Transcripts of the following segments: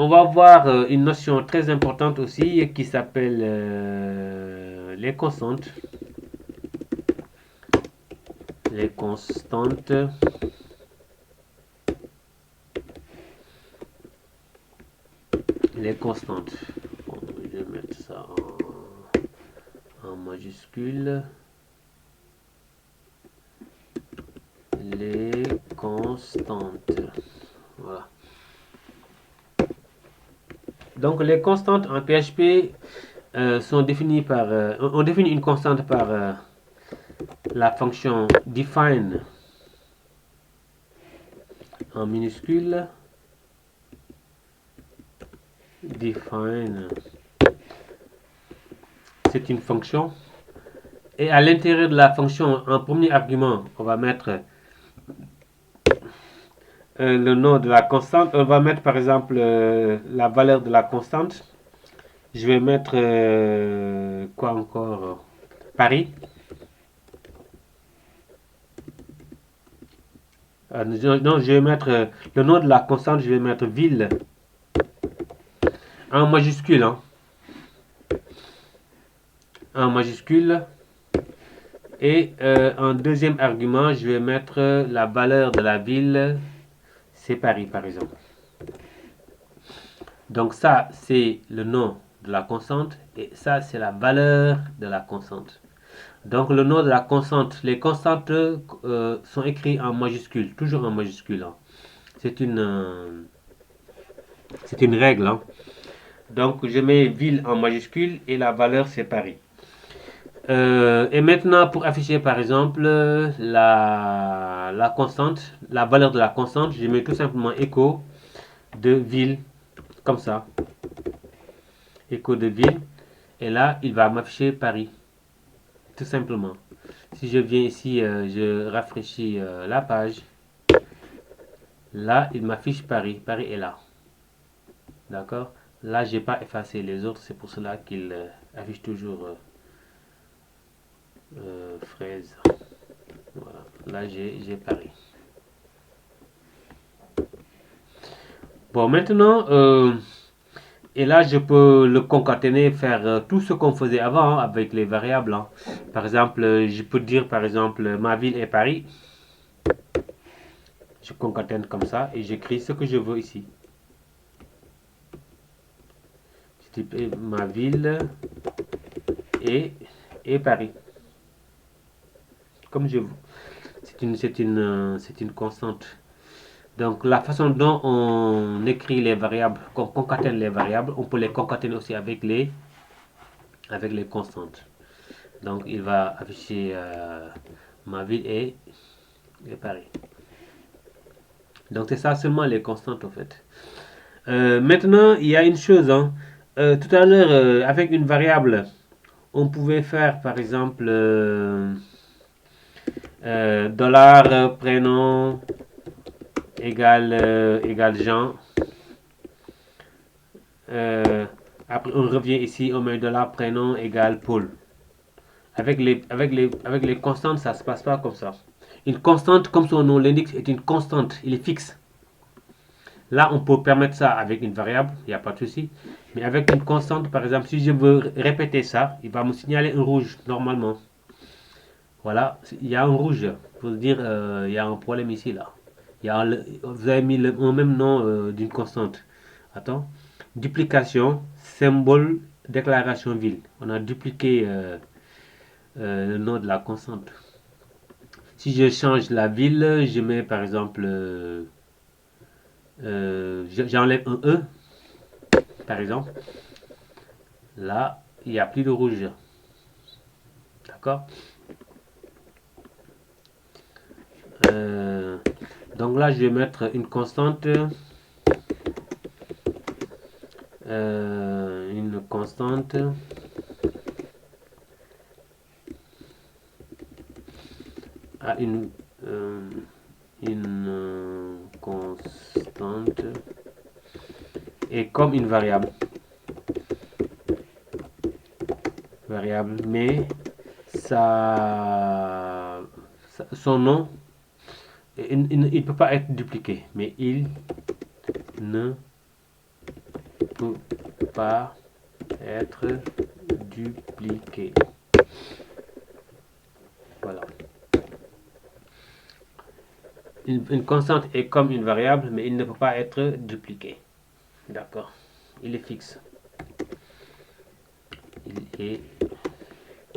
On va voir une notion très importante aussi qui s'appelle les constantes. Les constantes. Les constantes. Bon, je vais mettre ça en majuscule. Les constantes. Voilà. Donc les constantes en PHP sont définies par... on définit une constante par la fonction define en minuscule. Define, c'est une fonction. Et à l'intérieur de la fonction, en premier argument, on va mettre le nom de la constante. On va mettre par exemple la valeur de la constante. Je vais mettre quoi encore? Paris. Non, je vais mettre le nom de la constante, je vais mettre ville en majuscule. Hein, en majuscule. Et en deuxième argument, je vais mettre la valeur de la ville. C'est Paris, par exemple. Donc ça, c'est le nom de la constante et ça, c'est la valeur de la constante. Donc le nom de la constante, les constantes sont écrites en majuscule, toujours en majuscule. Hein. C'est une règle. Hein. Donc je mets ville en majuscule et la valeur c'est Paris. Et maintenant pour afficher par exemple la constante, la valeur de la constante, je mets tout simplement écho de ville comme ça. Écho de ville. Et là, il va m'afficher Paris. Tout simplement. Si je viens ici, je rafraîchis la page. Là, il m'affiche Paris. Paris est là. D'accord. Là, j'ai pas effacé les autres. C'est pour cela qu'il affiche toujours fraise. Voilà. Là, j'ai Paris. Bon, maintenant, et là, je peux le concaténer, faire tout ce qu'on faisait avant hein, avec les variables. Hein. Par exemple, je peux dire, par exemple, ma ville est Paris. Je concatène comme ça et j'écris ce que je veux ici. Je type ma ville et Paris. Comme je veux. C'est une constante. Donc la façon dont on écrit les variables, qu'on concatène les variables, on peut les concaténer aussi avec les constantes. Donc il va afficher ma ville et Paris. Donc c'est ça seulement les constantes en fait. Maintenant, il y a une chose. Hein. Tout à l'heure, avec une variable, on pouvait faire par exemple dollar prénom égale Jean. Après, on revient ici, on met dollar prénom égale Paul. Avec les constantes, ça ne se passe pas comme ça. Une constante, comme son nom l'indique, est une constante. Il est fixe. Là, on peut permettre ça avec une variable, il n'y a pas de souci. Mais avec une constante, par exemple, si je veux répéter ça, il va me signaler un rouge, normalement. Voilà, il y a un rouge pour dire il y a un problème ici, là. Vous avez mis le même nom d'une constante. Attends. Duplication, symbole, déclaration ville. On a dupliqué le nom de la constante. Si je change la ville, je mets par exemple, j'enlève un E, par exemple. Là, il n'y a plus de rouge. D'accord. Euh, donc là, je vais mettre une constante. Une constante. À une constante. Et comme une variable. Mais son nom, il ne peut pas être dupliqué, mais il ne peut pas être dupliqué. Voilà. Une constante est comme une variable, mais il ne peut pas être dupliqué. D'accord. Il est fixe. Il est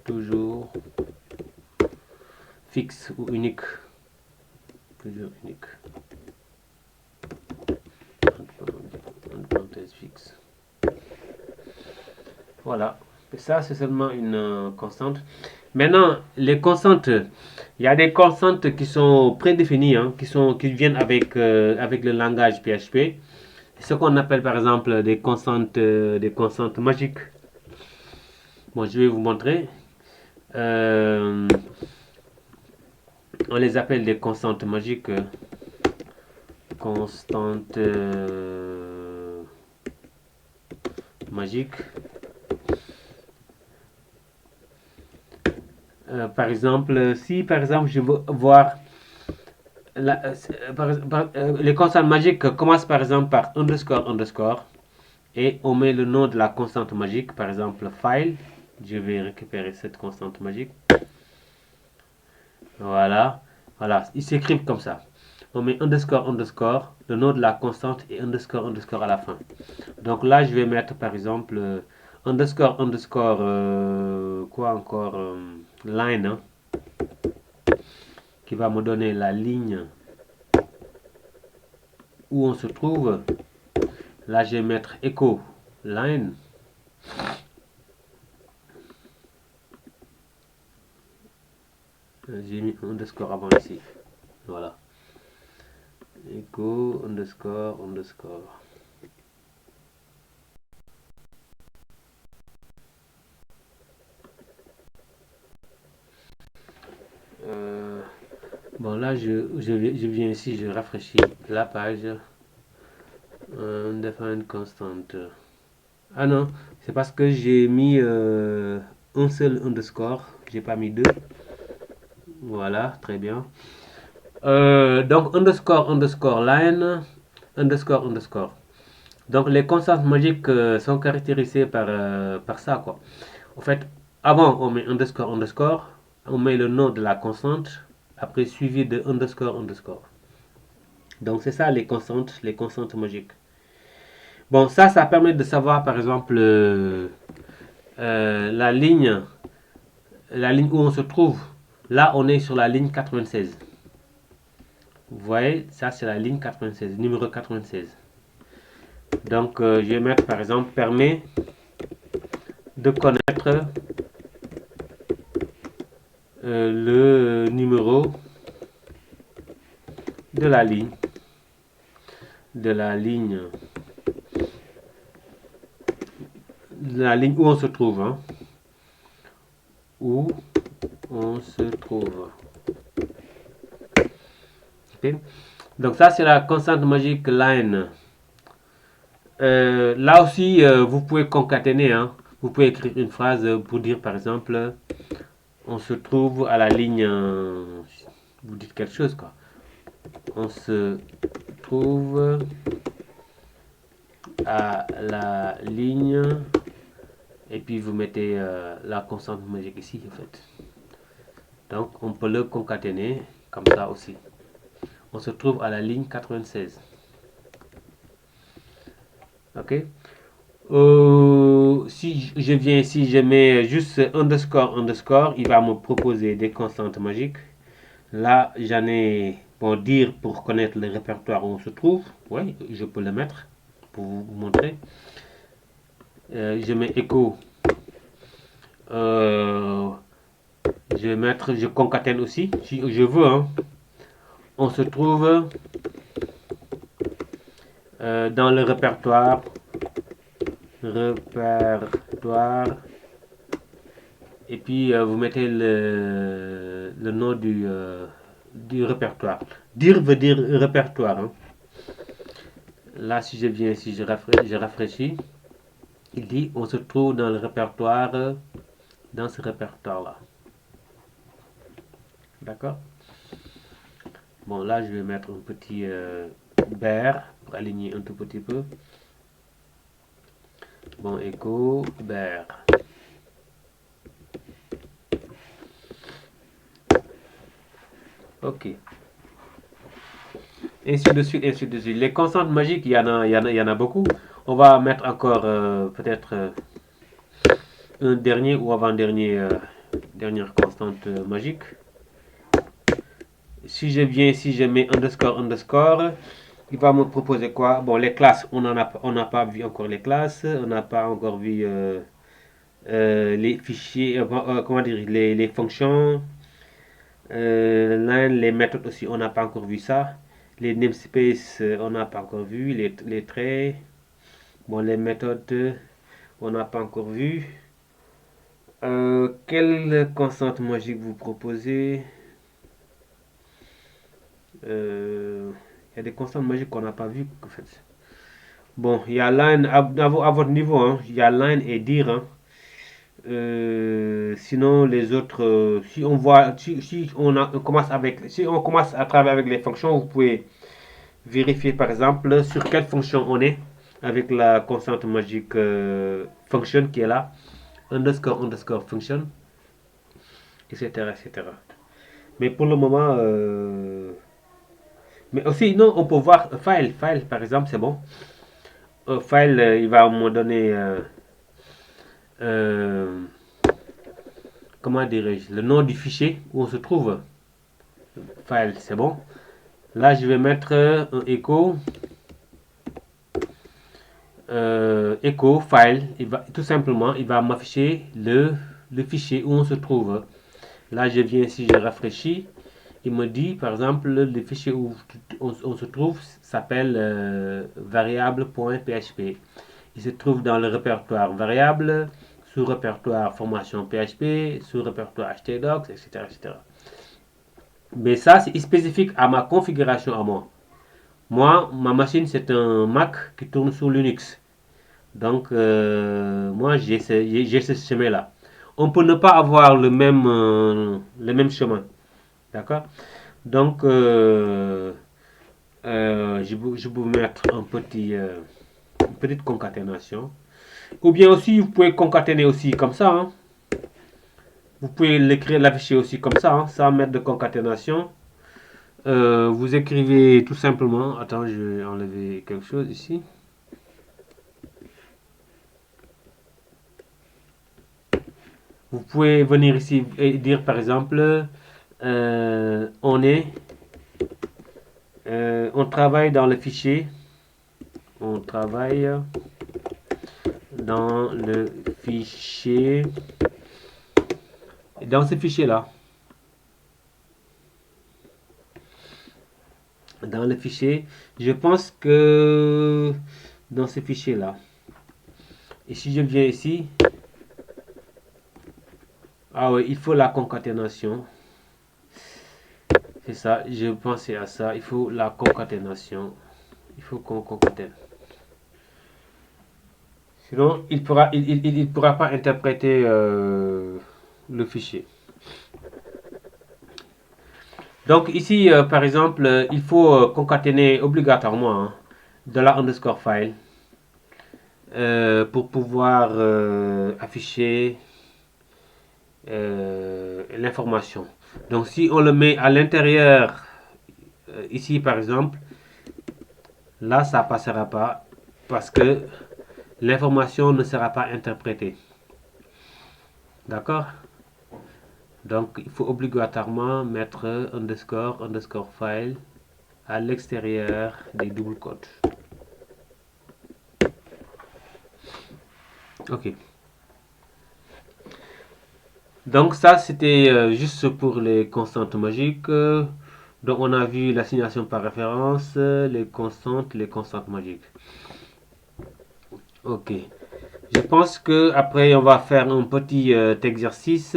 toujours fixe ou unique. Toujours unique. Entre parenthèses fixe. Voilà. Et ça, c'est seulement une constante. Maintenant, les constantes, il y a des constantes qui sont prédéfinies, hein, qui viennent avec le langage PHP. Ce qu'on appelle par exemple des constantes magiques. Bon, je vais vous montrer. On les appelle des constantes magiques. Constantes magiques. Par exemple, si par exemple je veux voir les constantes magiques commencent par exemple par underscore underscore et on met le nom de la constante magique, par exemple file. Je vais récupérer cette constante magique. Voilà, voilà, ils s'écrivent comme ça. On met underscore underscore, le nom de la constante et underscore underscore à la fin. Donc là, je vais mettre par exemple underscore underscore quoi encore line, hein, qui va me donner la ligne où on se trouve. Là, je vais mettre echo line. J'ai mis underscore avant ici. Voilà. Echo underscore underscore. Bon, là, je viens ici, je rafraîchis la page. Define constant. Ah non, c'est parce que j'ai mis un seul underscore. J'ai pas mis deux. Voilà, très bien. Donc, underscore underscore line, underscore underscore. Donc, les constantes magiques sont caractérisées par ça, quoi. En fait, avant, on met underscore underscore. On met le nom de la constante. Après, suivi de underscore underscore. Donc, c'est ça les constantes magiques. Bon, ça permet de savoir, par exemple, la ligne où on se trouve. Là, on est sur la ligne 96. Vous voyez, ça, c'est la ligne 96, numéro 96. Donc, je vais mettre, par exemple, permet de connaître le numéro de la ligne. De la ligne où on se trouve, hein, où on se trouve. Okay. Donc ça c'est la constante magique line. Là aussi vous pouvez concaténer, hein. Vous pouvez écrire une phrase pour dire par exemple on se trouve à la ligne, vous dites quelque chose quoi. On se trouve à la ligne et puis vous mettez la constante magique ici en fait. Donc on peut le concaténer comme ça aussi. On se trouve à la ligne 96. Ok. Si je viens ici, je mets juste underscore underscore, il va me proposer des constantes magiques. Là, j'en ai pour dire pour connaître le répertoire où on se trouve. Oui, je peux le mettre pour vous montrer. Je mets echo. Je vais mettre, je concatène aussi si je veux, hein. On se trouve dans le répertoire et puis vous mettez le nom du répertoire. Dire veut dire répertoire, hein. Là, si je viens ici, je rafraîchis. Il dit on se trouve dans le répertoire, dans ce répertoire-là. D'accord. Bon, là, je vais mettre un petit bear pour aligner un tout petit peu. Bon, écho ber. Ok. Ainsi de suite, ainsi de suite. Les constantes magiques, il y en a beaucoup. On va mettre encore peut-être un dernier ou avant-dernier dernière constante magique. Si je viens ici, je mets underscore underscore. Il va me proposer quoi? Bon, les classes, on n'a pas vu encore les classes. On n'a pas encore vu les fichiers, comment dire, les fonctions. Les méthodes aussi, on n'a pas encore vu ça. Les namespaces, on n'a pas encore vu. Les traits. Bon, les méthodes, on n'a pas encore vu. Quelle constante magique vous proposez? Il y a des constantes magiques qu'on n'a pas vues en fait. Bon, il y a line à votre niveau, hein, il y a line et dire. Hein. Sinon, les autres, si on voit, si on commence avec, si on commence à travailler avec les fonctions, vous pouvez vérifier par exemple sur quelle fonction on est avec la constante magique function qui est là, underscore underscore function, etc. etc. Mais pour le moment, mais aussi, non, on peut voir file par exemple, c'est bon. File, il va me donner, euh, comment dirais-je, le nom du fichier où on se trouve. File, c'est bon. Là, je vais mettre un echo file. Tout simplement, il va m'afficher le fichier où on se trouve. Là, je viens ici, je rafraîchis. Il me dit, par exemple, le fichier où on se trouve s'appelle variable.php. Il se trouve dans le répertoire variable, sous-répertoire formation PHP, sous-répertoire htdocs, etc., etc. Mais ça, c'est spécifique à ma configuration à moi. Moi, ma machine, c'est un Mac qui tourne sur Linux. Donc, moi, j'ai ce chemin-là. On peut ne pas avoir le même chemin. D'accord? Donc, je vais mettre une petite concaténation. Ou bien aussi, vous pouvez concaténer aussi comme ça. Hein. Vous pouvez l'écrire, l'afficher aussi comme ça, hein, sans mettre de concaténation. Vous écrivez tout simplement. Attends, je vais enlever quelque chose ici. Vous pouvez venir ici et dire par exemple, on travaille dans le fichier. On travaille dans le fichier. Dans ce fichier-là. Dans le fichier, je pense que dans ce fichier-là. Et si je viens ici, ah oui, il faut la concaténation. C'est ça, je pensais à ça. Il faut la concaténation. Il faut qu'on concatène. Sinon, il pourra pas interpréter le fichier. Donc ici, par exemple, il faut concaténer obligatoirement hein, de la underscore file pour pouvoir afficher l'information. Donc si on le met à l'intérieur, ici par exemple, là ça passera pas parce que l'information ne sera pas interprétée. D'accord? Donc il faut obligatoirement mettre underscore underscore file à l'extérieur des doubles quotes. Ok. Donc ça c'était juste pour les constantes magiques. Donc on a vu l'assignation par référence, les constantes magiques. Ok. Je pense que après on va faire un petit exercice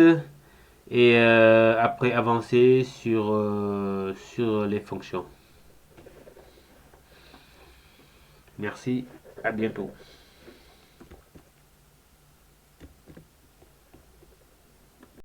et après avancer sur les fonctions. Merci, à bientôt.